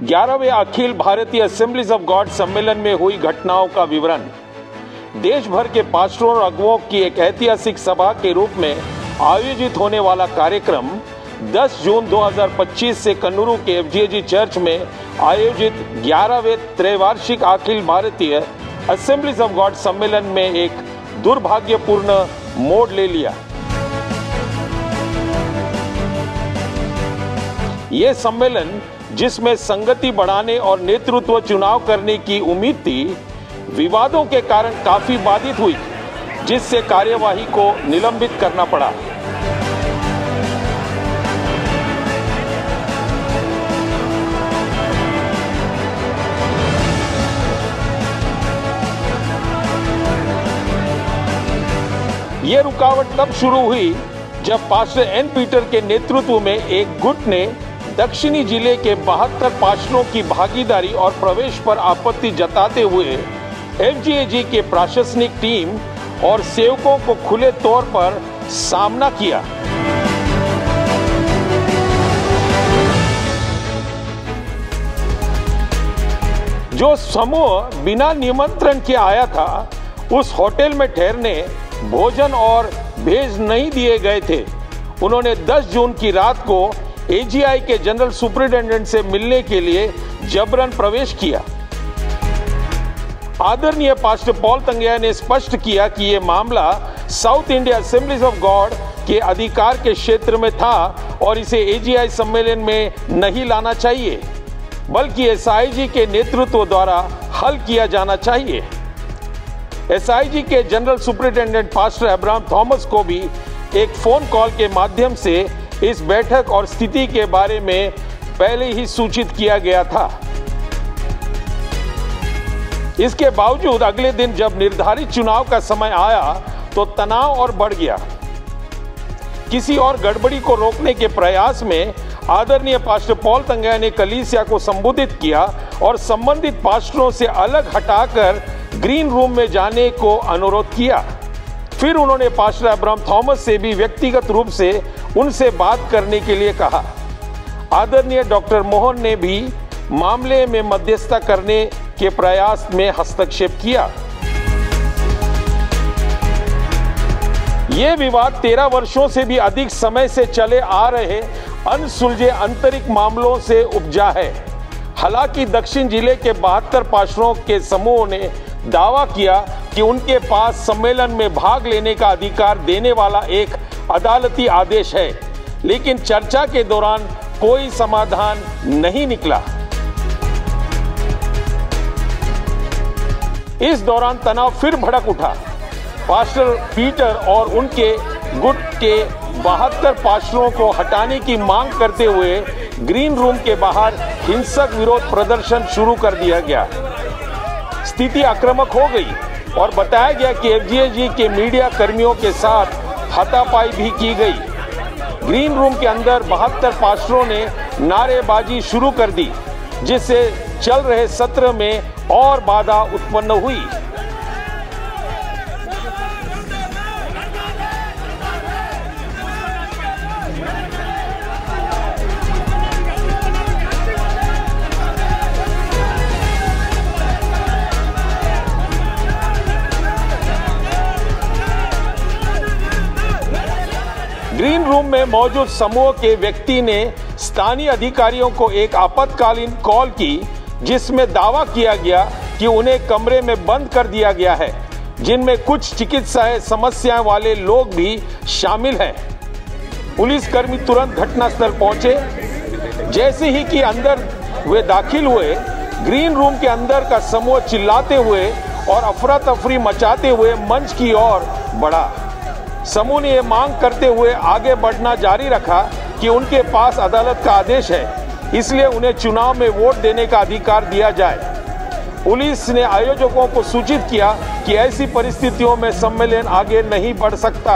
11वें Akhil Bharatiya assemblies of God सम्मेलन में हुई घटनाओं का विवरण। देश भर के पास्टरों और अगुओं की एक ऐतिहासिक सभा के रूप में आयोजित होने वाला कार्यक्रम 10 जून 2025 से कन्नूर के FGAG चर्च में आयोजित 11वें त्रैवार्षिक Akhil Bharatiya assemblies of God सम्मेलन में एक दुर्भाग्यपूर्ण मोड़ ले लिया। ये सम्मेलन, जिसमें संगति बढ़ाने और नेतृत्व चुनाव करने की उम्मीद थी, विवादों के कारण काफी बाधित हुई, जिससे कार्यवाही को निलंबित करना पड़ा। ये रुकावट तब शुरू हुई जब पास्टर एन पीटर के नेतृत्व में एक गुट ने दक्षिणी जिले के 72 पास्टरों की भागीदारी और प्रवेश पर आपत्ति जताते हुए FGAG के प्रशासनिक टीम और सेवकों को खुले तौर पर सामना किया। जो समूह बिना निमंत्रण के आया था, उस होटल में ठहरने, भोजन और भेज नहीं दिए गए थे। उन्होंने 10 जून की रात को AGI के जनरल सुपरिटेंडेंट से मिलने के लिए जबरन प्रवेश किया। आदरणीय पास्टर पॉल तंगैया ने स्पष्ट किया कि यह मामला south India assemblies of God के अधिकार के क्षेत्र में था और इसे AGI सम्मेलन में नहीं लाना चाहिए, बल्कि SIG के नेतृत्व द्वारा हल किया जाना चाहिए। SIG के general superintendent pastor Abraham Thomas को भी एक फोन कॉल के माध्यम से इस बैठक और स्थिति के बारे में पहले ही सूचित किया गया था। इसके बावजूद अगले दिन जब निर्धारित चुनाव का समय आया तो तनाव और बढ़ गया। किसी और गड़बड़ी को रोकने के प्रयास में आदरणीय पास्टर पॉल तंगैया ने कलीसिया को संबोधित किया और संबंधित पास्टरों से अलग हटाकर ग्रीन रूम में जाने को अनुरोध किया। फिर उन्होंने पास्टर अब्राहम थॉमस से भी व्यक्तिगत रूप से उनसे बात करने के लिए कहा। आदरणीय डॉक्टर मोहन ने भी मामले में मध्यस्थता करने के प्रयास में हस्तक्षेप किया। ये विवाद 13 वर्षों से भी अधिक समय से चले आ रहे अनसुलझे आंतरिक मामलों से उपजा है। हालांकि दक्षिण जिले के 72 पास्टरों के समूह ने दावा किया कि उनके पास सम्मेलन में भाग लेने का अधिकार देने वाला एक अदालती आदेश है, लेकिन चर्चा के दौरान कोई समाधान नहीं निकला। इस दौरान तनाव फिर भड़क उठा। पास्टर पीटर और उनके गुट के 72 पास्टरों को हटाने की मांग करते हुए ग्रीन रूम के बाहर हिंसक विरोध प्रदर्शन शुरू कर दिया गया। स्थिति आक्रामक हो गई और बताया गया कि FGAG के मीडिया कर्मियों के साथ हाथापाई भी की गई। ग्रीन रूम के अंदर 72 पास्टरों ने नारेबाजी शुरू कर दी, जिससे चल रहे सत्र में और बाधा उत्पन्न हुई। ग्रीन रूम में मौजूद समूह के व्यक्ति ने स्थानीय अधिकारियों को एक आपातकालीन कॉल की, जिसमें दावा किया गया कि उन्हें कमरे में बंद कर दिया गया है, जिनमें कुछ चिकित्सा समस्याएं वाले लोग भी शामिल हैं। पुलिसकर्मी तुरंत घटनास्थल पहुंचे। जैसे ही कि अंदर वे दाखिल हुए, ग्रीन रूम के अंदर का समूह चिल्लाते हुए और अफरा तफरी मचाते हुए मंच की ओर बढ़ा। समूह ने यह मांग करते हुए आगे बढ़ना जारी रखा कि उनके पास अदालत का आदेश है, इसलिए उन्हें चुनाव में वोट देने का अधिकार दिया जाए। पुलिस ने आयोजकों को सूचित किया कि ऐसी परिस्थितियों में सम्मेलन आगे नहीं बढ़ सकता।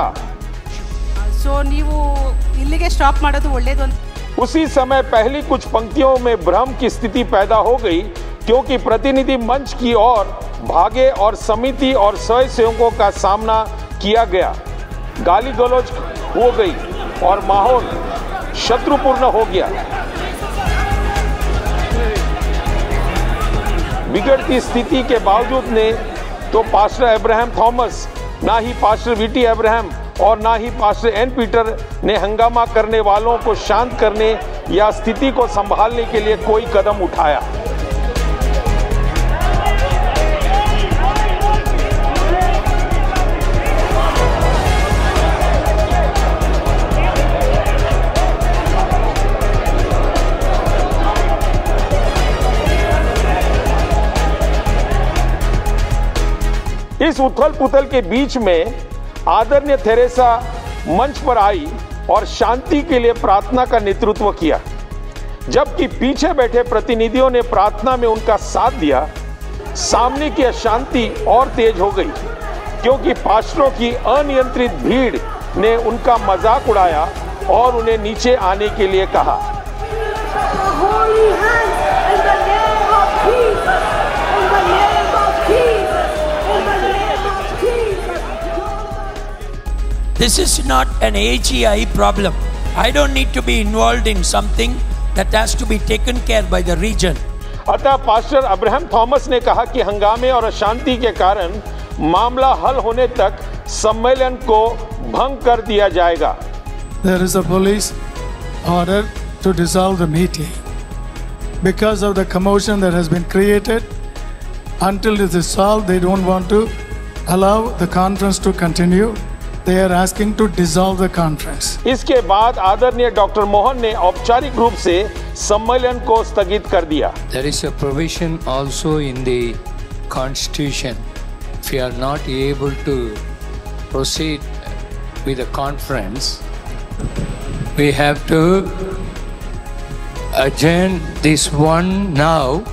उसी समय पहली कुछ पंक्तियों में भ्रम की स्थिति पैदा हो गई, क्योंकि प्रतिनिधि मंच की ओर भागे और समिति और स्वयंसेवकों का सामना किया गया। गाली गलौज हो गई और माहौल शत्रुपूर्ण हो गया। बिगड़ती स्थिति के बावजूद ने तो पास्टर अब्राहम थॉमस, ना ही पास्टर वीटी अब्राहम और ना ही पास्टर एन पीटर ने हंगामा करने वालों को शांत करने या स्थिति को संभालने के लिए कोई कदम उठाया। इस उथल पुथल के बीच में आदरणीय थेरेसा मंच पर आई और शांति के लिए प्रार्थना का नेतृत्व किया, जबकि पीछे बैठे प्रतिनिधियों ने प्रार्थना में उनका साथ दिया। सामने की अशांति और तेज हो गई क्योंकि पास्टरों की अनियंत्रित भीड़ ने उनका मजाक उड़ाया और उन्हें नीचे आने के लिए कहा। This is not an AGI problem. I don't need to be involved in something that has to be taken care by the region. अतः पास्टर अब्राहम थॉमस ने कहा कि हंगामे और अशांति के कारण मामला हल होने तक सम्मेलन को भंग कर दिया जाएगा। There is a police order to dissolve the meeting because of the commotion that has been created. Until it is solved, they don't want to allow the conference to continue. They are asking to dissolve the conference. इसके बाद आदरणीय doctor Mohan ने औपचारिक रूप से सम्मेलन को स्थगित कर दिया। There is a provision also in the Constitution. If you are not able to proceed with the conference, we have to adjourn this one now,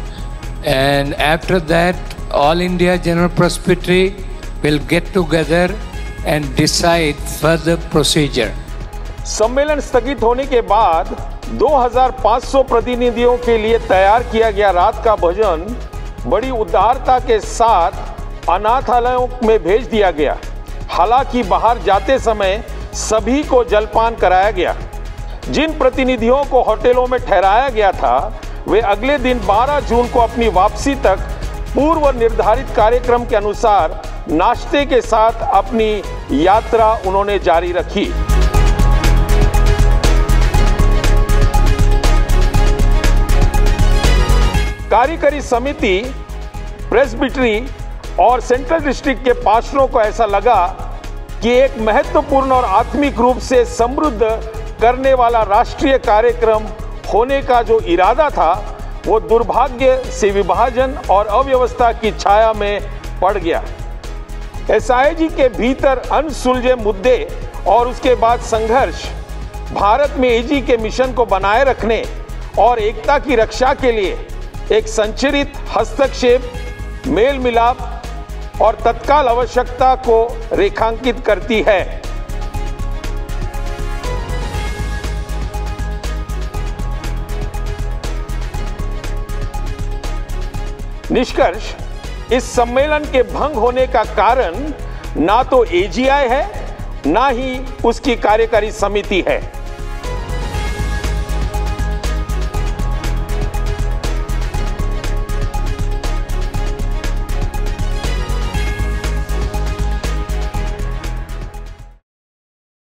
and after that, All India General Presbytery will get together and decide further procedure. सम्मेलन स्थगित होने के बाद 2500 प्रतिनिधियों के लिए तैयार किया गया रात का भोजन बड़ी उदारता के साथ अनाथालयों में भेज दिया गया। हालांकि बाहर जाते समय सभी को जलपान कराया गया। जिन प्रतिनिधियों को होटलों में ठहराया गया था, वे अगले दिन 12 जून को अपनी वापसी तक पूर्व निर्धारित कार्यक्रम के अनुसार नाश्ते के साथ अपनी यात्रा उन्होंने जारी रखी। कार्यकारी समिति, प्रेस्बिटरी और सेंट्रल डिस्ट्रिक्ट के पास्टरों को ऐसा लगा कि एक महत्वपूर्ण और आत्मिक रूप से समृद्ध करने वाला राष्ट्रीय कार्यक्रम होने का जो इरादा था, वो दुर्भाग्य से विभाजन और अव्यवस्था की छाया में पड़ गया। एसआईजी के भीतर अनसुलझे मुद्दे और उसके बाद संघर्ष भारत में एजी के मिशन को बनाए रखने और एकता की रक्षा के लिए एक संचरित हस्तक्षेप, मेल मिलाप और तत्काल आवश्यकता को रेखांकित करती है। निष्कर्ष, इस सम्मेलन के भंग होने का कारण ना तो एजीआई है, ना ही उसकी कार्यकारी समिति है।